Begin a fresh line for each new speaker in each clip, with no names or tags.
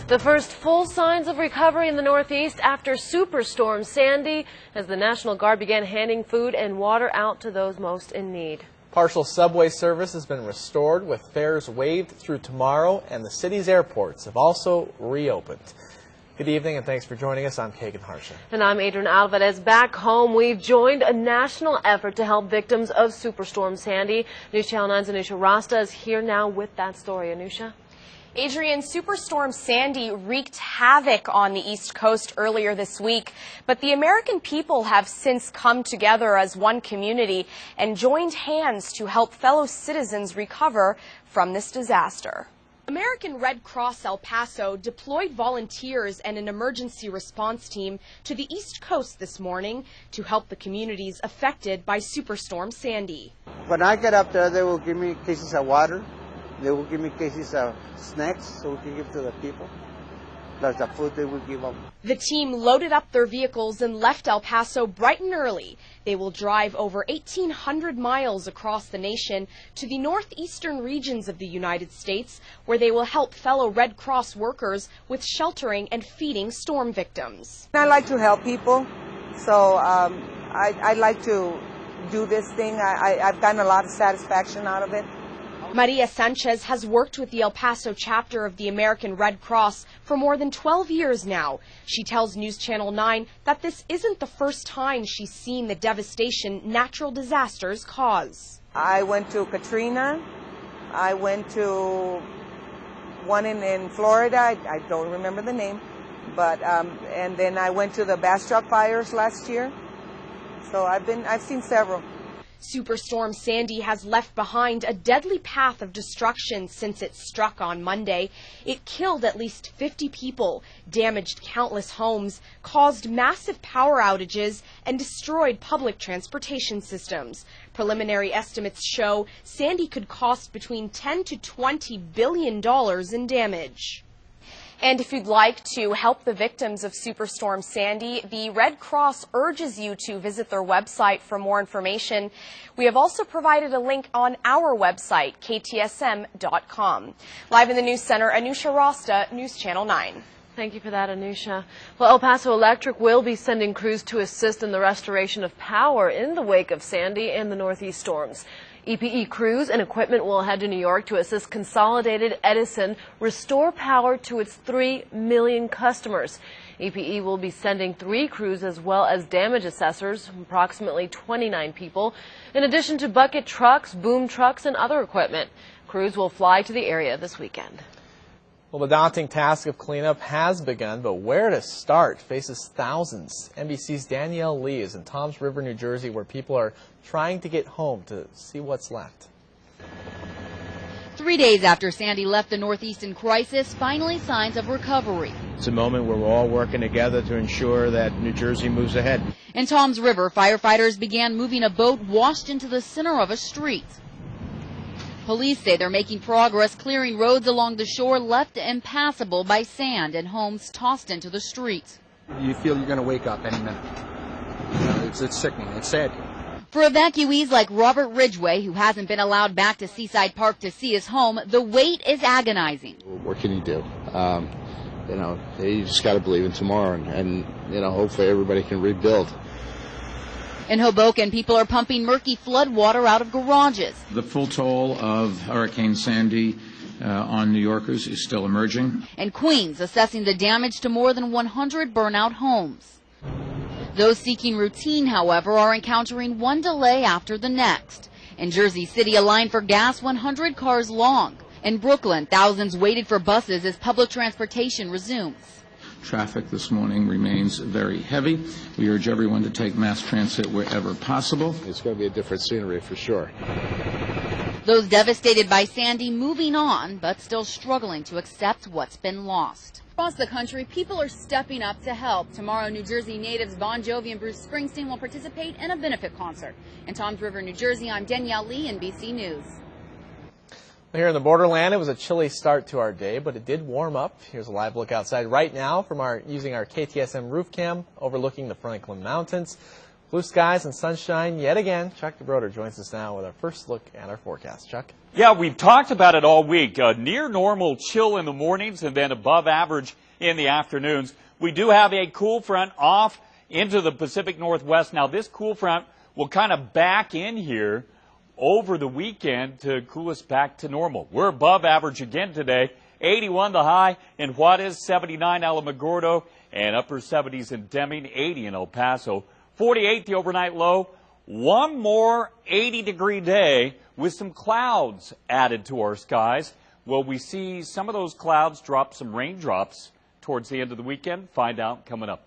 The first full signs of recovery in the Northeast after Superstorm Sandy, as the National Guard began handing food and water out to those most in need.
Partial subway service has been restored with fares waived through tomorrow, and the city's airports have also reopened. Good evening and thanks for joining us. I'm Kagan Harsha.
And I'm Adrian Alvarez. Back home, we've joined a national effort to help victims of Superstorm Sandy. News Channel 9's Anusha Rasta is here now with that story. Anusha?
Adrian, Superstorm Sandy wreaked havoc on the East Coast earlier this week, but the American people have since come together as one community and joined hands to help fellow citizens recover from this disaster. American Red Cross El Paso deployed volunteers and an emergency response team to the East Coast this morning to help the communities affected by Superstorm Sandy.
When I get up there, they will give me cases of water. They will give me cases of snacks so we can give to the people. That's the food they will give them. The
team loaded up their vehicles and left El Paso bright and early. They will drive over 1,800 miles across the nation to the northeastern regions of the United States, where they will help fellow Red Cross workers with sheltering and feeding storm victims.
I like to help people, so I like to do this thing. I've gotten a lot of satisfaction out of it.
Maria Sanchez has worked with the El Paso chapter of the American Red Cross for more than 12 years now. She tells News Channel 9 that this isn't the first time she's seen the devastation natural disasters cause.
I went to Katrina. I went to one in Florida. I don't remember the name, but and then I went to the Bastrop fires last year. So I've seen several.
Superstorm Sandy has left behind a deadly path of destruction since it struck on Monday. It killed at least 50 people, damaged countless homes, caused massive power outages, and destroyed public transportation systems. Preliminary estimates show Sandy could cost between $10 to $20 billion in damage. And if you'd like to help the victims of Superstorm Sandy, the Red Cross urges you to visit their website for more information. We have also provided a link on our website, ktsm.com. Live in the News Center, Anusha Rasta, News Channel 9.
Thank you for that, Anusha. Well, El Paso Electric will be sending crews to assist in the restoration of power in the wake of Sandy and the Northeast storms. EPE crews and equipment will head to New York to assist Consolidated Edison restore power to its 3 million customers. EPE will be sending 3 crews as well as damage assessors, approximately 29 people, in addition to bucket trucks, boom trucks, and other equipment. Crews will fly to the area this weekend.
Well, the daunting task of cleanup has begun, but where to start faces thousands. NBC's Danielle Lee is in Toms River, New Jersey, where people are trying to get home to see what's left.
3 days after Sandy left the Northeast in crisis, finally signs of recovery.
It's a moment where we're all working together to ensure that New Jersey moves ahead.
In Toms River, firefighters began moving a boat washed into the center of a street. Police say they're making progress clearing roads along the shore left impassable by sand and homes tossed into the streets.
You feel you're going to wake up any minute. You know, it's sickening. It's sad.
For evacuees like Robert Ridgway, who hasn't been allowed back to Seaside Park to see his home, the wait is agonizing.
What can you do? You know, you just got to believe in tomorrow, and you know, hopefully everybody can rebuild.
In Hoboken, people are pumping murky flood water out of garages.
The full toll of Hurricane Sandy on New Yorkers is still emerging.
And Queens assessing the damage to more than 100 burnout homes. Those seeking routine, however, are encountering one delay after the next. In Jersey City, a line for gas 100 cars long. In Brooklyn, thousands waited for buses as public transportation resumes.
Traffic this morning remains very heavy. We urge everyone to take mass transit wherever possible.
It's going to be a different scenery for sure.
Those devastated by Sandy moving on, but still struggling to accept what's been lost. Across the country, people are stepping up to help. Tomorrow, New Jersey natives Bon Jovi and Bruce Springsteen will participate in a benefit concert. In Toms River, New Jersey, I'm Danielle Lee, NBC News.
Here in the borderland, it was a chilly start to our day, but it did warm up. Here's a live look outside right now from using our KTSM roof cam overlooking the Franklin Mountains. Blue skies and sunshine yet again. Chuck DeBroder joins us now with our first look at our forecast. Chuck?
Yeah, we've talked about it all week. Near normal chill in the mornings and then above average in the afternoons. We do have a cool front off into the Pacific Northwest. Now, this cool front will kind of back in here over the weekend to cool us back to normal. We're above average again today. 81 the high in Juarez, 79 Alamogordo, and upper 70s in Deming, 80 in El Paso. 48 the overnight low. One more 80-degree day with some clouds added to our skies. Will we see some of those clouds drop some raindrops towards the end of the weekend? Find out coming up.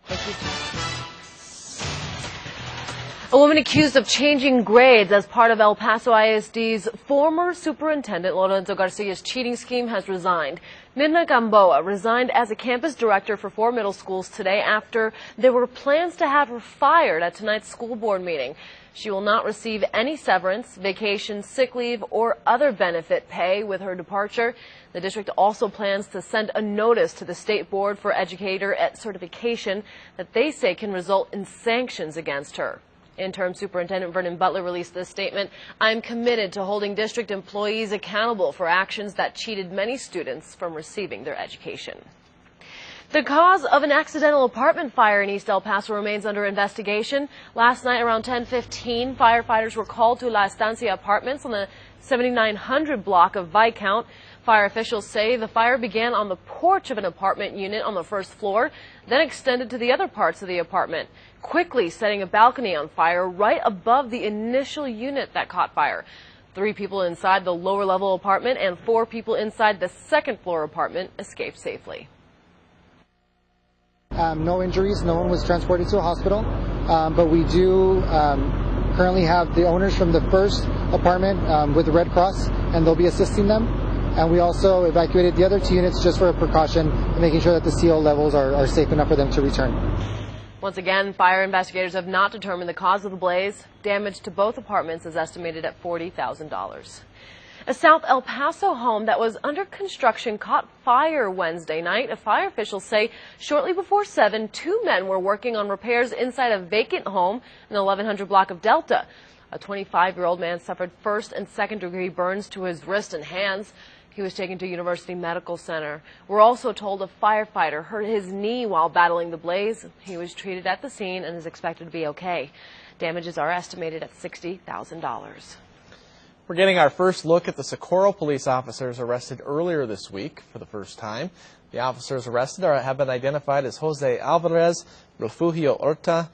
Thank you. A woman accused of changing grades as part of El Paso ISD's former superintendent Lorenzo Garcia's cheating scheme has resigned. Mirna Gamboa resigned as a campus director for 4 middle schools today after there were plans to have her fired at tonight's school board meeting. She will not receive any severance, vacation, sick leave, or other benefit pay with her departure. The district also plans to send a notice to the State Board for Educator Certification that they say can result in sanctions against her. Interim Superintendent Vernon Butler released this statement. "I'm committed to holding district employees accountable for actions that cheated many students from receiving their education." The cause of an accidental apartment fire in East El Paso remains under investigation. Last night around 10:15, firefighters were called to La Estancia Apartments on the 7900 block of Viscount. Fire officials say the fire began on the porch of an apartment unit on the first floor, then extended to the other parts of the apartment, quickly setting a balcony on fire right above the initial unit that caught fire. 3 people inside the lower level apartment and 4 people inside the second floor apartment escaped safely.
No injuries, no one was transported to a hospital, but we do currently have the owners from the first apartment with the Red Cross, and they'll be assisting them. And we also evacuated the other 2 units just for a precaution, making sure that the CO levels are safe enough for them to return.
Once again, fire investigators have not determined the cause of the blaze. Damage to both apartments is estimated at $40,000. A South El Paso home that was under construction caught fire Wednesday night. Fire officials say shortly before 7, 2 men were working on repairs inside a vacant home in the 1100 block of Delta. A 25-year-old man suffered first and second-degree burns to his wrist and hands. He was taken to University Medical Center. We're also told a firefighter hurt his knee while battling the blaze. He was treated at the scene and is expected to be okay. Damages are estimated at $60,000.
We're getting our first look at the Socorro police officers arrested earlier this week for the first time. The officers arrested have been identified as Jose Alvarez, Refugio Horta,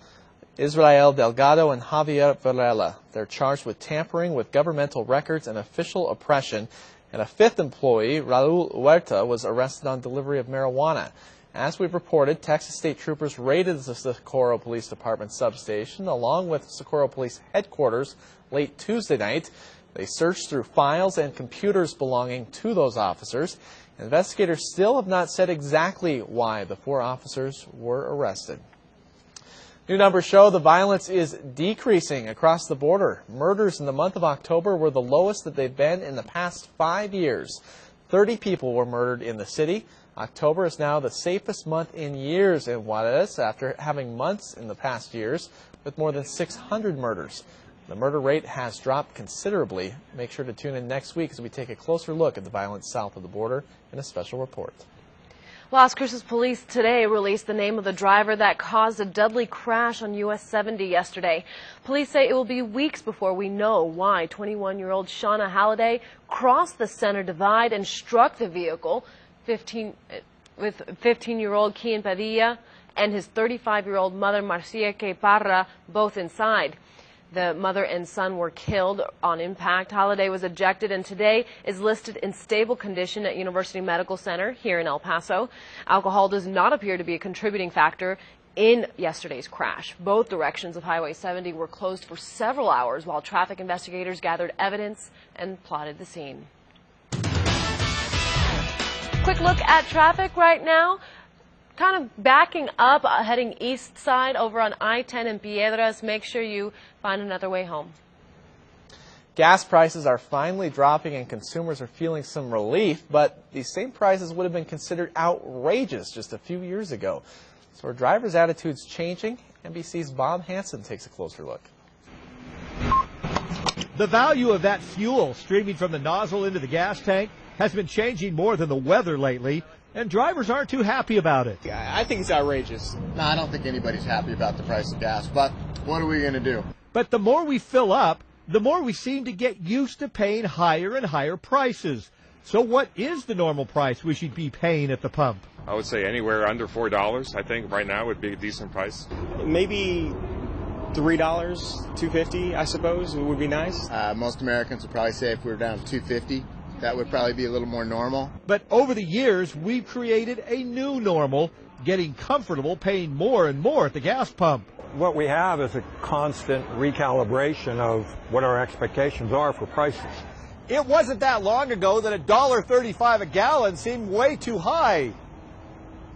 Israel Delgado, and Javier Varela. They're charged with tampering with governmental records and official oppression. And a 5th employee, Raul Huerta, was arrested on delivery of marijuana. As we've reported, Texas State Troopers raided the Socorro Police Department substation along with Socorro Police Headquarters late Tuesday night. They searched through files and computers belonging to those officers. Investigators still have not said exactly why the 4 officers were arrested. New numbers show the violence is decreasing across the border. Murders in the month of October were the lowest that they've been in the past 5 years. 30 people were murdered in the city. October is now the safest month in years in Juarez after having months in the past years with more than 600 murders. The murder rate has dropped considerably. Make sure to tune in next week as we take a closer look at the violence south of the border in a special report.
Las Cruces police today released the name of the driver that caused a deadly crash on US 70 yesterday. Police say it will be weeks before we know why 21-year-old Shauna Halliday crossed the center divide and struck the vehicle with 15-year-old Kian Padilla and his 35-year-old mother Marcia Parra both inside. The mother and son were killed on impact. Halliday was ejected and today is listed in stable condition at University Medical Center here in El Paso. Alcohol does not appear to be a contributing factor in yesterday's crash. Both directions of Highway 70 were closed for several hours while traffic investigators gathered evidence and plotted the scene. Quick look at traffic right now. Kind of backing up, heading east side over on I-10 in Piedras. Make sure you find another way home.
Gas prices are finally dropping and consumers are feeling some relief, but these same prices would have been considered outrageous just a few years ago. So are drivers' attitudes changing? NBC's Bob Hansen takes a closer look.
The value of that fuel streaming from the nozzle into the gas tank has been changing more than the weather lately, and drivers aren't too happy about it.
I think it's outrageous.
No, I don't think anybody's happy about the price of gas, but what are we going to do?
But the more we fill up, the more we seem to get used to paying higher and higher prices. So what is the normal price we should be paying at the pump?
I would say anywhere under $4, I think, right now would be a decent price.
Maybe $3, $2.50, I suppose, would be nice.
Most Americans would probably say if we were down to $2.50, that would probably be a little more normal.
But over the years, we've created a new normal, getting comfortable paying more and more at the gas pump.
What we have is a constant recalibration of what our expectations are for prices.
It wasn't that long ago that $1.35 a gallon seemed way too high.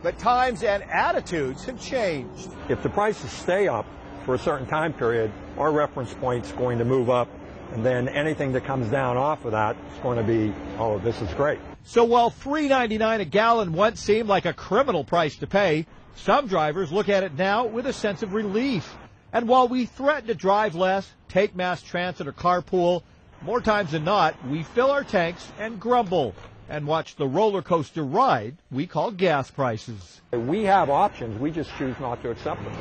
But times and attitudes have changed.
If the prices stay up for a certain time period, our reference point's going to move up, and then anything that comes down off of that is going to be, oh, this is great.
So while $3.99 a gallon once seemed like a criminal price to pay, some drivers look at it now with a sense of relief. And while we threaten to drive less, take mass transit or carpool, more times than not, we fill our tanks and grumble and watch the roller coaster ride we call gas prices.
We have options, we just choose not to accept them.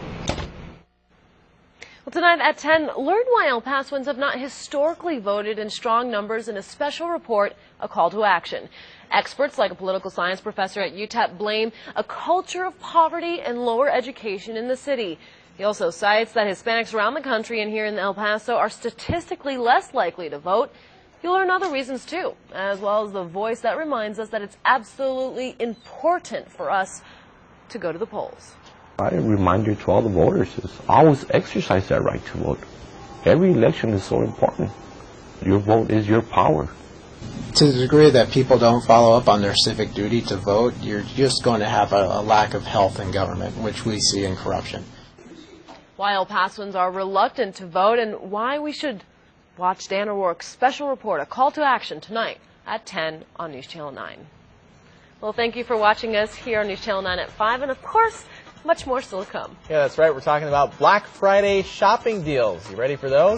Well, tonight at 10, learn why El Pasoans have not historically voted in strong numbers in a special report, A Call to Action. Experts like a political science professor at UTEP blame a culture of poverty and lower education in the city. He also cites that Hispanics around the country and here in El Paso are statistically less likely to vote. You'll learn other reasons too, as well as the voice that reminds us that it's absolutely important for us to go to the polls.
I remind you to all the voters is always exercise that right to vote. Every election is so important. Your vote is your power.
To the degree that people don't follow up on their civic duty to vote, you're just going to have a lack of health in government, which we see in corruption.
Why El Pasoans are reluctant to vote and why we should watch Dan O'Rourke's special report, A Call to Action, tonight at 10 on News Channel 9. Well, thank you for watching us here on News Channel 9 at 5, and of course, much more still to come.
Yeah, that's right. We're talking about Black Friday shopping deals. You ready for those?